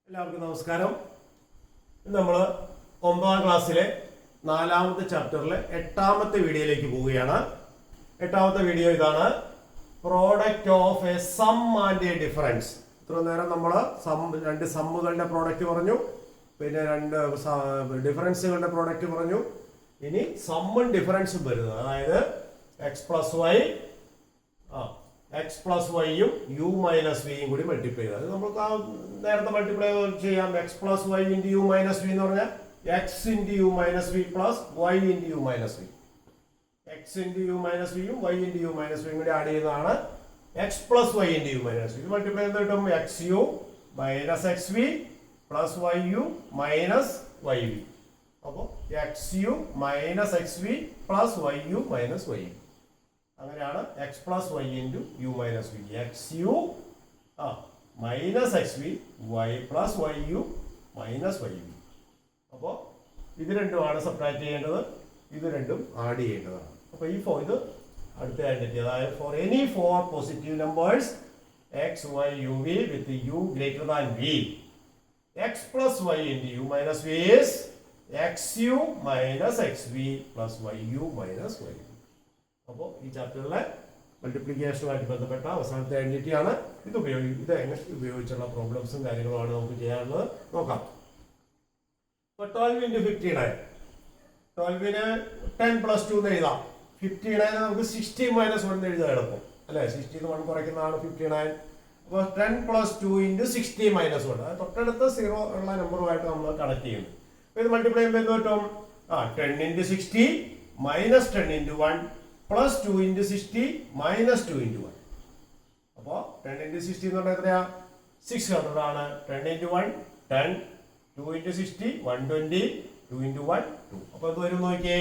എല്ലാവർക്കും നമസ്കാരം. നമ്മൾ 9ാം ക്ലാസ്സിലെ 4ാമത്തെ ചാപ്റ്ററിലെ 8ാമത്തെ വീഡിയോയിലേക്ക് പോവുകയാണ്. 8ാമത്തെ വീഡിയോ ഇതാണ്, product of a sum and a difference. ഇത്ര നേരം നമ്മൾ രണ്ട് സമ്മുകളുടെ പ്രോഡക്റ്റ് പറഞ്ഞു, പിന്നെ രണ്ട് ഡിഫറൻസുകളുടെ പ്രോഡക്റ്റ് പറഞ്ഞു. ഇനി സമ്മും ഡിഫറൻസും വരുന്നത്, അതായത് എക്സ് പ്ലസ് വൈയും യു മൈനസ് വിയും കൂടി മൾട്ടിപ്ലൈ ചെയ്ത്, അത് നമുക്ക് നേരത്തെ മൾട്ടിപ്ലൈ ചെയ്യാം. X plus y into u minus v എന്ന് പറഞ്ഞാൽ x into u minus v plus y into u minus v. X into u minus വിയും വൈ ഇൻറ്റു യു മൈനസ് വിയും കൂടി ആഡ് ചെയ്യുന്നതാണ് x plus y into u minus v. ഇത് multiply ചെയ്ത് കിട്ടും x u minus x v plus y u minus y v. അപ്പോൾ x u minus x v plus y u minus y v. അങ്ങനെയാണ് x plus y into u minus v. X u minus x v y plus y u minus y v. അപ്പോൾ ഇത് രണ്ടുമാണ് subtract ചെയ്യേണ്ടത്, ഇത് രണ്ടും add ചെയ്യേണ്ടതാണ്. അപ്പോൾ ഇത് അടുത്ത ഐഡന്റിറ്റി, അതായത് for any four positive numbers x y u v with u greater than v, x plus y into u minus v is x u minus x v plus y u minus y v. അപ്പോൾ ഈ ചാപ്റ്ററിലെ മൾട്ടിപ്ലിക്കേഷനുമായിട്ട് ബന്ധപ്പെട്ട അവസാനത്തെ identity ആണ്. ഇത് എങ്ങനെ ഉപയോഗിച്ചുള്ള പ്രോബ്ലംസും കാര്യങ്ങളുമാണ് നമുക്ക് ചെയ്യാനുള്ളത്. നോക്കാം. ഇപ്പോൾ 12 ഇൻറ്റു 59, 12ന് 10 പ്ലസ് 2 എന്ന് എഴുതാം. 59 നമുക്ക് 60 മൈനസ് 1 എഴുതാൻ എളുപ്പം അല്ലേ? 60 1 കുറയ്ക്കുന്നതാണ് 59. അപ്പോൾ 10 പ്ലസ് 2 ഇൻറ്റു 60 മൈനസ് 1, അത് തൊട്ടടുത്ത 0 ഉള്ള നമ്പറുമായിട്ട് നമ്മൾ കണക്ട് ചെയ്യുന്നു. അപ്പോൾ ഇത് മൾട്ടിപ്ലൈ ചെയ്യുമ്പോൾ എന്ത് പറ്റും? 10 into 60 minus 10 into 1 plus 2 into 60 minus 2 into 1. അപ്പോൾ 10 ഇൻറ്റു 60 എന്ന് പറഞ്ഞാൽ എത്രയാ? 600 ആണ്. 10 ഇൻറ്റു 1 10, 2 ഇൻറ്റു 60 120, 2 ഇൻറ്റു 1 2. അപ്പോൾ ഇത് വരും നോക്കിയേ,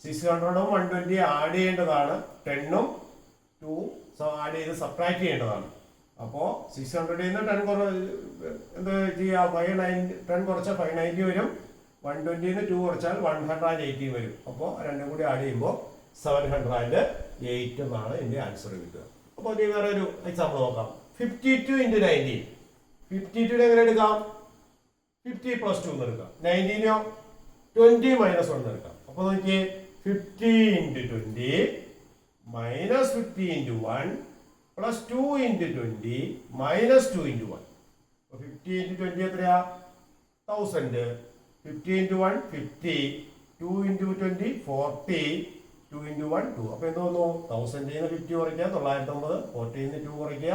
600ഉം 120 ആഡ് ചെയ്യേണ്ടതാണ്, 10ഉം 2 ആഡ് ചെയ്ത് സബ്ട്രാക്ട് ചെയ്യേണ്ടതാണ്. അപ്പോൾ 600 നിന്ന് 10 എന്ത് ചെയ്യുക? 10 കുറച്ചാൽ 590 വരും. 120 നിന്ന് 2 കുറച്ചാൽ 180 വരും. അപ്പോൾ രണ്ടും കൂടി ആഡ് ചെയ്യുമ്പോൾ 708 എന്നാണ് എൻ്റെ ആൻസർ കിട്ടുക. അപ്പോൾ ഇനി വേറെ ഒരു എക്സാമ്പിൾ നോക്കാം. 52 ഇൻറ്റു 19. 52 എങ്ങനെ എടുക്കാം? 50 പ്ലസ് 2 എന്ന് എടുക്കാം. 19നോ 20 മൈനസ് 1 എന്ന് എടുക്കാം. അപ്പോൾ നോക്കിയേ, 50 into 20 minus 50 into 1 plus 2 into 20 minus 2 into 1. അപ്പോൾ 50 ഇൻറ്റു 20 എത്രയാ? 1000. 50 ഇൻറ്റു 1 50, 2 ഇൻറ്റു 20 40, 2 ഇൻറ്റു 1 2. അപ്പോൾ എന്ത് വന്നു? 1000 50 കുറയ്ക്കുക 950, 40 2 കുറയ്ക്കുക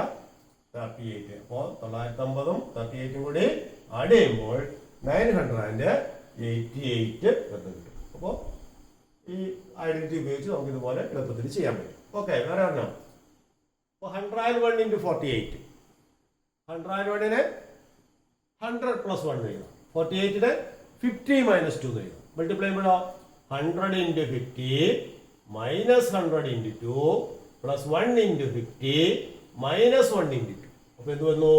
38. അപ്പോൾ 950ഉം 38ഉം കൂടി ആഡ് ചെയ്യുമ്പോൾ 988 എന്ന് കിട്ടും. അപ്പോൾ ഈ ഐഡന്റിറ്റി ഉപയോഗിച്ച് നമുക്ക് ഇതുപോലെ എളുപ്പത്തിൽ ചെയ്യാൻ പറ്റും. ഓക്കെ, വേറെ അറിഞ്ഞോ? അപ്പോൾ 101 ഇൻറ്റു 48. 101ന് 100 പ്ലസ് 1 എഴുതാം. 48ന് 50 മൈനസ് 2 എഴുതാം. മൾട്ടിപ്ലൈ ചെയ്യുമ്പോഴോ 100 into 50 minus 100 into 2 plus 1 into 50 minus 1 into 2. അപ്പോൾ എന്ത് വന്നു?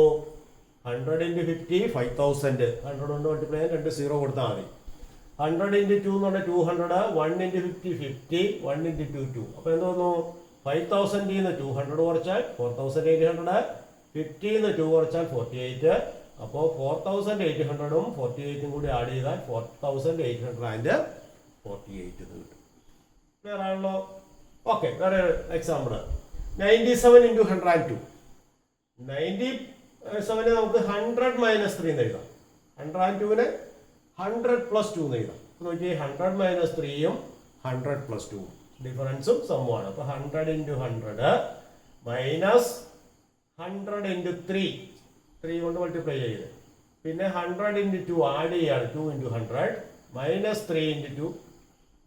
100 ഇൻറ്റു 50 5000. 100 കൊണ്ട് മൾട്ടിപ്ലൈ ചെയ്യാൻ 2 0 കൊടുത്താൽ മതി. 100 ഇൻറ്റു 2 എന്ന് പറഞ്ഞാൽ 200, 1 ഇൻറ്റു 50 50, 1 ഇൻറ്റു 2 2. അപ്പോൾ എന്ത് വന്നു? 5000 നിന്ന് 200 കുറച്ചാൽ 4800, 50 നിന്ന് 2 കുറച്ചാൽ 48. അപ്പോൾ 4800ഉം 48ഉം കൂടി ആഡ് ചെയ്താൽ 4848 എന്ന് കിട്ടും. ക്ലിയർ ആണല്ലോ? ഓക്കെ, വേറെ എക്സാമ്പിൾ. 97 ഇൻറ്റു 102. 97 നമുക്ക് 100 മൈനസ് 3 എന്ന് എഴുതാം. 102ന് 100 പ്ലസ് 2 എന്ന് എഴുതാം. അപ്പോൾ നോക്കി, 100 മൈനസ് 3യും 100 പ്ലസ് 2 ഡിഫറൻസും സമ്മുമാണ്. അപ്പോൾ 100 ഇൻറ്റു 100 മൈനസ് 100 ഇൻറ്റു 3 കൊണ്ട് മൾട്ടിപ്ലൈ ചെയ്ത്, പിന്നെ 100 ഇൻറ്റു 2 ആഡ് ചെയ്യാണ്, 2 into 100 minus 3 into 2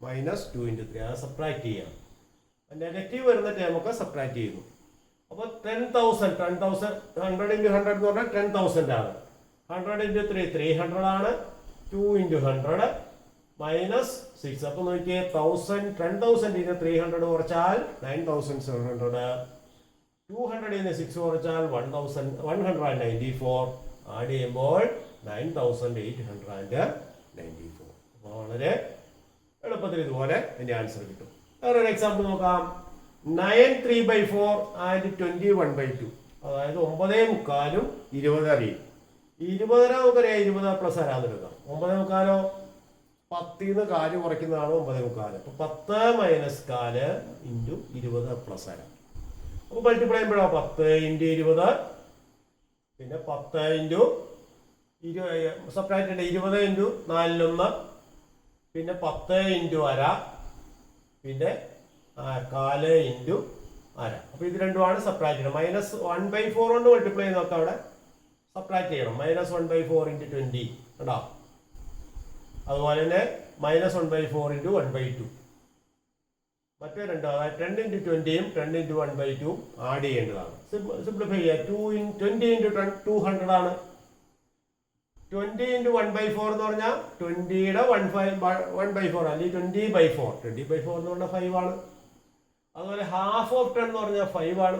minus 2 into 3. അത് സബ്ട്രാക്ട് ചെയ്യാം. നെഗറ്റീവ് വരുന്ന ടേമൊക്കെ സബ്ട്രാക്ട് ചെയ്യുന്നു. അപ്പോൾ 10,000 100 ഇൻറ്റു 100 എന്ന് പറഞ്ഞാൽ 10,000 ആണ്. 100 ഇൻറ്റു 3 300 ആണ്. 2 ഇൻറ്റു 100 മൈനസ് 6. അപ്പോൾ നോക്കിയേ, 10,000 ഇന്ന് 300 കുറച്ചാൽ 9,700, 200 ഇന്ന് 6 കുറച്ചാൽ 1,194, ആഡ് ചെയ്യുമ്പോൾ 9,894. അപ്പോൾ വളരെ എളുപ്പത്തിൽ ഇതുപോലെ എൻ്റെ ആൻസർ കിട്ടും. വേറൊരു എക്സാമ്പിൾ നോക്കാം. 9 3/4 ആൻഡ് 21/2. അതായത് 9 മുക്കാലും 20 അറിയും. 20 നമുക്കറിയാം 20 പ്ലസ് ആരാന്നെടുക്കാം. 9 10 4 കുറയ്ക്കുന്നതാണ് 9. അപ്പൊ 10 മൈനസ് 4 ഇൻറ്റു 20 പ്ലസ് ആരാ. അപ്പൊ മൾട്ടിപ്ലൈ ചെയ്യുമ്പോഴോ 10 ഇൻറ്റു 20 പിന്നെ 10 ഇൻറ്റു 20 സെപ്പറേറ്റ് ഉണ്ട്. 20 ഇൻറ്റു 4 പിന്നെ 10 ഇൻറ്റു അര പിന്നെ 4 ഇൻറ്റു അര. അപ്പൊ ഇത് രണ്ടുമാണ് സെപ്പറേറ്റ് ചെയ്യണം. -1/4 കൊണ്ട് മൾട്ടിപ്ലൈ ചെയ്ത് നോക്കാം. അവിടെ സെപ്പറേറ്റ് ചെയ്യണം. -1/4 ഇൻറ്റു 20 കേട്ടോ. അതുപോലെ തന്നെ -1/4 ഇൻറ്റു 1/2 മറ്റേ രണ്ടോ, അതായത് 10 ഇൻറ്റു 20യും 10 ഇൻറ്റു 1/2 ആഡ് ചെയ്യേണ്ടതാണ്. സിംപ്ലിഫൈ ചെയ്യുക. 20 ഇൻറ്റു 200 ആണ്. 20 ഇൻറ്റു 1/4 എന്ന് പറഞ്ഞാൽ 20യുടെ 1/4 അല്ലെങ്കിൽ 20/4. 20/4 എന്ന് പറഞ്ഞാൽ 5 ആണ്. അതുപോലെ ഹാഫ് ഓഫ് 10 എന്ന് പറഞ്ഞാൽ 5 ആണ്.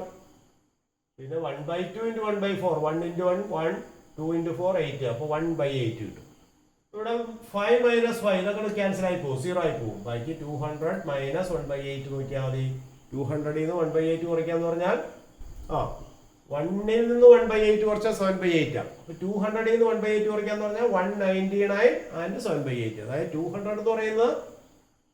പിന്നെ 1/2 ഇൻറ്റു 1/4 1 ഇൻറ്റു 1 1 2 ഇൻറ്റു 4 8. അപ്പോൾ 1/8 കിട്ടും. ഇവിടെ 5 മൈനസ് 5 ഇതൊക്കെ ക്യാൻസൽ ആയി പോകും, 0 ആയി പോകും. ബാക്കി 200 മൈനസ് 1/8 നോക്കിയാൽ മതി. 200 നിന്ന് 1/8 കുറയ്ക്കാന്ന് പറഞ്ഞാൽ 1ൽ നിന്ന് 1/8 കുറച്ചാൽ 7/8 ആണ്. അപ്പൊ 200 നിന്ന് 1/8 കുറയ്ക്കാന്ന് പറഞ്ഞാൽ 199 ആൻഡ് 7/8. അതായത് 200 എന്ന് പറയുന്നത്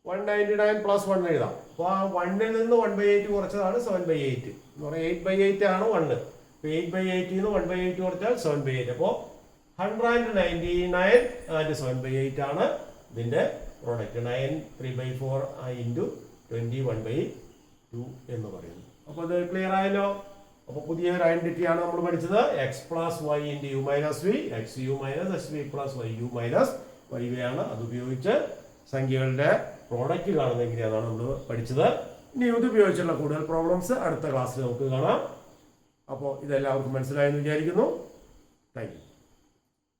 199 പ്ലസ് 1 എഴുതാം. അപ്പൊ ആ 1ൽ നിന്ന് 1/8 കുറച്ചതാണ് 7/8 എന്ന് പറഞ്ഞാൽ 8/8 ആണ് 1. അപ്പൊ 8/8 നിന്ന് 1/8 കുറച്ചാൽ 7/8. അപ്പോ 199 ആൻഡ് 7/8 ആണ് ഇതിന്റെ പ്രോഡക്റ്റ്. 9 3/4 ഇൻറ്റു 21/2 എന്ന് പറയുന്നു. അപ്പൊ അത് ക്ലിയർ ആയല്ലോ. അപ്പൊ പുതിയൊരു ഐഡന്റിറ്റി ആണ് നമ്മൾ പഠിച്ചത്. X plus y into u minus v, x u minus s v plus y u minus y v ആണ്. അതുപയോഗിച്ച് സംഖ്യകളുടെ പ്രോഡക്റ്റ് കാണുന്നത് എങ്ങനെയാണെന്നാണ് നമ്മൾ പഠിച്ചത്. ഇനി ഇത് ഉപയോഗിച്ചുള്ള കൂടുതൽ പ്രോബ്ലംസ് അടുത്ത ക്ലാസ്സിൽ നമുക്ക് കാണാം. അപ്പോൾ ഇതെല്ലാവർക്കും മനസ്സിലായെന്ന് വിചാരിക്കുന്നു. Thank you.